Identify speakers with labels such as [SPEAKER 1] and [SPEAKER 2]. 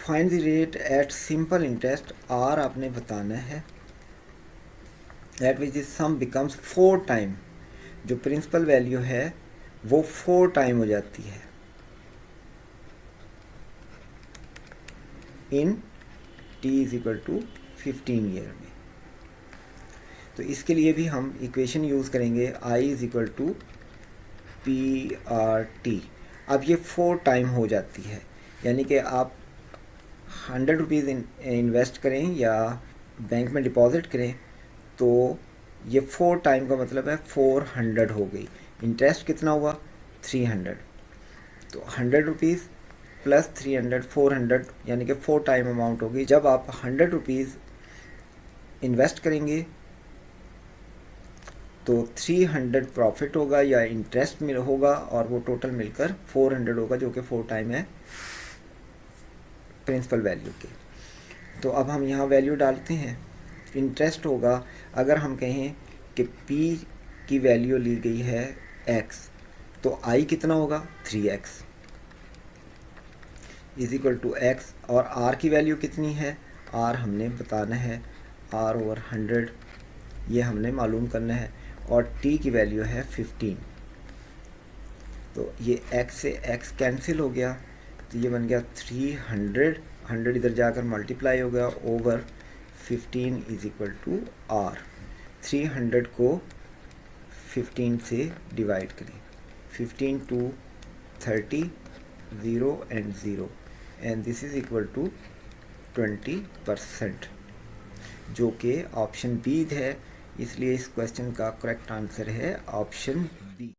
[SPEAKER 1] Find the rate at simple interest, आर आपने बताना है, at which is sum becomes 4 time, जो प्रिंसिपल वैल्यू है वो 4 टाइम हो जाती है in T is equal to 15 year में। तो इसके लिए भी हम इक्वेशन यूज़ करेंगे I is equal to P R T. अब ये 4 टाइम हो जाती है, यानी कि आप 100 रुपीज़ इन्वेस्ट करें या बैंक में डिपॉजिट करें तो ये 4 टाइम का मतलब है 400 हो गई। इंटरेस्ट कितना हुआ 300, तो 100 रुपीज़ प्लस 300 400 यानी कि 4 टाइम अमाउंट होगी। जब आप 100 रुपीज़ इन्वेस्ट करेंगे तो 300 प्रॉफिट होगा या इंटरेस्ट मिल होगा और वो टोटल मिलकर 400 होगा, जो कि 4 टाइम है प्रिंसिपल वैल्यू के। तो अब हम यहाँ वैल्यू डालते हैं। इंटरेस्ट होगा, अगर हम कहें कि P की वैल्यू ली गई है x, तो I कितना होगा 3x is equal to x, और R की वैल्यू कितनी है, R हमने बताना है, R ओवर 100 ये हमने मालूम करना है, और T की वैल्यू है 15। तो ये x से x कैंसिल हो गया, तो ये बन गया 300, 100 इधर जाकर मल्टीप्लाई हो गया over 15 is equal to R। 300 को 15 से डिवाइड करें, 15 two 30, 0 and 0, and this is equal to 20%, जो कि ऑप्शन बी है। इसलिए इस क्वेश्चन का करेक्ट आंसर है ऑप्शन बी।